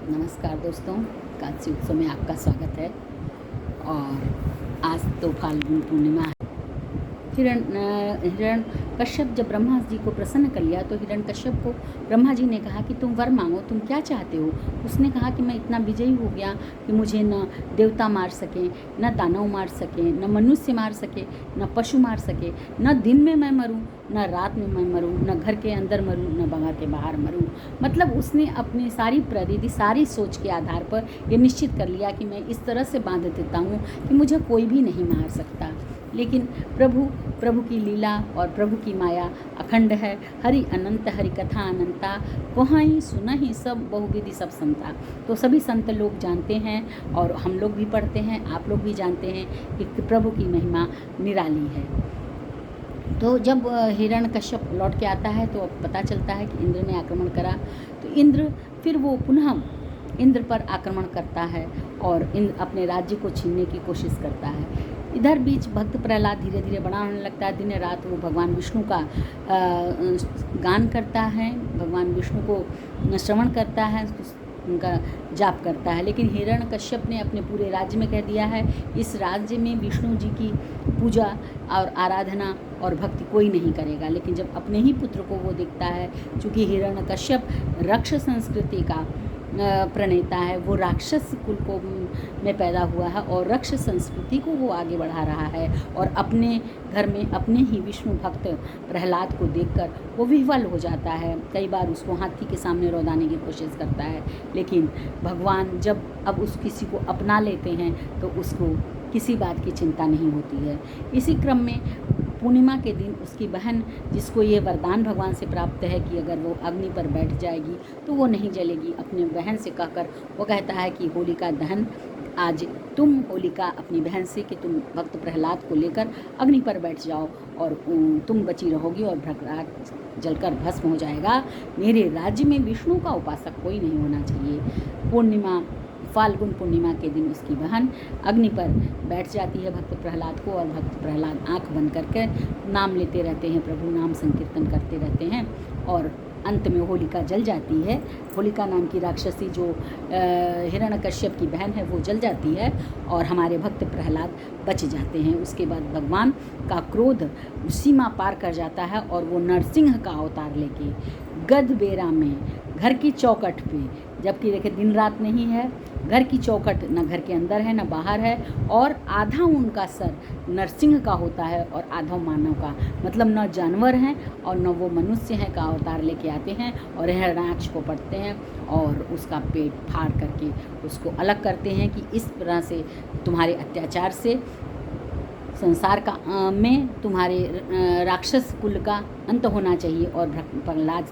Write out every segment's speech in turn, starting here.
नमस्कार दोस्तों, काशी उत्सव में आपका स्वागत है। और आज तो फाल्गुन पूर्णिमा है। हिरण कश्यप जब ब्रह्मा जी को प्रसन्न कर लिया तो हिरण कश्यप को ब्रह्मा जी ने कहा कि तुम वर मांगो, तुम क्या चाहते हो। उसने कहा कि मैं इतना विजयी हो गया कि मुझे न देवता मार सके, न दानव मार सके, न मनुष्य मार सके, न पशु मार सके, न दिन में मैं मरूं, न रात में मैं मरूं, न घर के अंदर मरूं, न घर के बाहर मरूं। मतलब उसने अपनी सारी प्रवृत्ति, सारी सोच के आधार पर ये निश्चित कर लिया कि मैं इस तरह से बांध देता हूँ कि मुझे कोई भी नहीं मार सकता। लेकिन प्रभु की लीला और प्रभु की माया अखंड है। हरि अनंत, हरि कथा अनंता, कोहाई सुनहि सब बहुविधि सब संता। तो सभी संत लोग जानते हैं और हम लोग भी पढ़ते हैं, आप लोग भी जानते हैं कि प्रभु की महिमा निराली है। तो जब हिरण कश्यप लौट के आता है तो पता चलता है कि इंद्र ने आक्रमण करा। तो इंद्र फिर वो पुनः इंद्र पर आक्रमण करता है और इंद्र अपने राज्य को छीनने की कोशिश करता है। इधर बीच भक्त प्रहलाद धीरे धीरे बड़ा होने लगता है। दिन रात वो भगवान विष्णु का गान करता है, भगवान विष्णु को श्रवण करता है, उनका जाप करता है। लेकिन हिरण कश्यप ने अपने पूरे राज्य में कह दिया है इस राज्य में विष्णु जी की पूजा और आराधना और भक्ति कोई नहीं करेगा। लेकिन जब अपने ही पुत्र को वो देखता है, चूँकि हिरण कश्यप रक्ष संस्कृति का प्रणेता है, वो राक्षस कुल को में पैदा हुआ है और रक्ष संस्कृति को वो आगे बढ़ा रहा है। और अपने घर में अपने ही विष्णु भक्त प्रहलाद को देखकर वो विह्वल हो जाता है। कई बार उसको हाथी के सामने रौंदाने की कोशिश करता है। लेकिन भगवान जब अब उस किसी को अपना लेते हैं तो उसको किसी बात की चिंता नहीं होती है। इसी क्रम में पूर्णिमा के दिन उसकी बहन, जिसको ये वरदान भगवान से प्राप्त है कि अगर वो अग्नि पर बैठ जाएगी तो वो नहीं जलेगी, अपने बहन से कहकर वो कहता है कि होलिका दहन आज तुम होलिका अपनी बहन से कि तुम भक्त प्रहलाद को लेकर अग्नि पर बैठ जाओ और तुम बची रहोगी और प्रहलाद जलकर भस्म हो जाएगा। मेरे राज्य में विष्णु का उपासक कोई नहीं होना चाहिए। फाल्गुन पूर्णिमा के दिन उसकी बहन अग्नि पर बैठ जाती है भक्त प्रहलाद को, और भक्त प्रहलाद आंख बंद करके नाम लेते रहते हैं, प्रभु नाम संकीर्तन करते रहते हैं और अंत में होलिका जल जाती है। होलिका नाम की राक्षसी जो हिरण्यकश्यप की बहन है वो जल जाती है और हमारे भक्त प्रहलाद बच जाते हैं। उसके बाद भगवान का क्रोध सीमा पार कर जाता है और वो नरसिंह का अवतार लेके गद बेरा में घर की चौखट पे, जबकि देखिए दिन रात नहीं है, घर की चौखट न घर के अंदर है न बाहर है, और आधा उनका सर नरसिंह का होता है और आधा मानव का, मतलब न जानवर हैं और न वो मनुष्य हैं का अवतार लेके आते हैं और हिरण्याक्ष को पढ़ते हैं और उसका पेट फाड़ करके उसको अलग करते हैं कि इस तरह से तुम्हारे अत्याचार से संसार का में तुम्हारे राक्षस कुल का अंत होना चाहिए। और प्रहलाद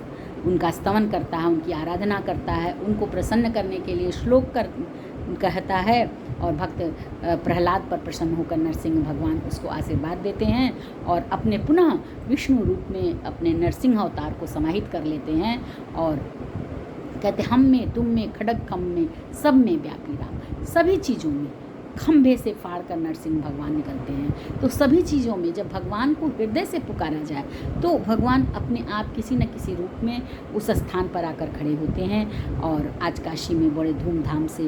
उनका स्तवन करता है, उनकी आराधना करता है, उनको प्रसन्न करने के लिए श्लोक कहता है और भक्त प्रहलाद पर प्रसन्न होकर नरसिंह भगवान उसको आशीर्वाद देते हैं और अपने पुनः विष्णु रूप में अपने नरसिंह अवतार को समाहित कर लेते हैं और कहते हम में, तुम में, खड्ग खम में, सब में व्यापी राम। सभी चीज़ों में खंभे से फाड़ कर नरसिंह भगवान निकलते हैं। तो सभी चीज़ों में जब भगवान को हृदय से पुकारा जाए तो भगवान अपने आप किसी न किसी रूप में उस स्थान पर आकर खड़े होते हैं। और आज काशी में बड़े धूमधाम से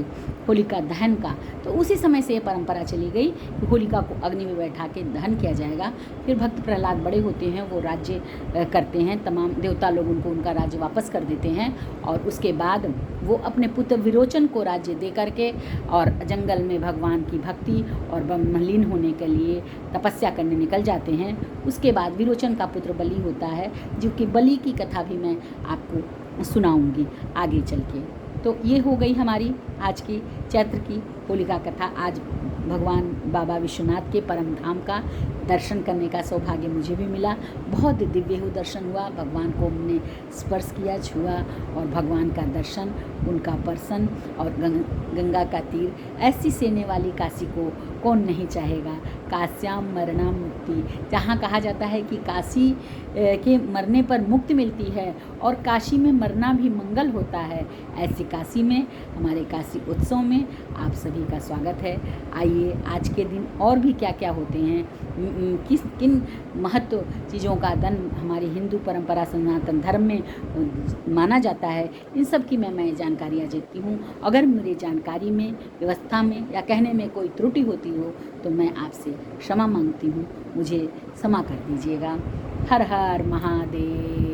होलिका दहन का, तो उसी समय से ये परंपरा चली गई कि होलिका को अग्नि में बैठा के दहन किया जाएगा। फिर भक्त प्रहलाद बड़े होते हैं, वो राज्य करते हैं, तमाम देवता लोग उनको उनका राज्य वापस कर देते हैं और उसके बाद वो अपने पुत्र विरोचन को राज्य दे करके और जंगल में भगवान की भक्ति और ब्रह्मलीन होने के लिए तपस्या करने निकल जाते हैं। उसके बाद विरोचन का पुत्र बलि होता है, जो कि बलि की कथा भी मैं आपको सुनाऊंगी आगे चल के। तो ये हो गई हमारी आज की चैत्र की होलिका कथा। आज भगवान बाबा विश्वनाथ के परम धाम का दर्शन करने का सौभाग्य मुझे भी मिला। बहुत दिव्य दर्शन हुआ, भगवान को हमने स्पर्श किया, छुआ और भगवान का दर्शन, उनका पर्सन और गंगा का तीर, ऐसी सेने वाली काशी को कौन नहीं चाहेगा। काश्याम मरणा मुक्ति, जहाँ कहा जाता है कि काशी के मरने पर मुक्ति मिलती है और काशी में मरना भी मंगल होता है, ऐसी काशी में हमारे काशी उत्सव में आप सभी का स्वागत है। आइए आज के दिन और भी क्या क्या होते हैं किस किन महत्व चीज़ों का दान हमारी हिंदू परंपरा सनातन धर्म में माना जाता है, इन सब की मैं जानकारियाँ देती हूँ। अगर मेरी जानकारी में, व्यवस्था में या कहने में कोई त्रुटि होती हो तो मैं आपसे क्षमा मांगती हूँ, मुझे क्षमा कर दीजिएगा। हर हर महादेव।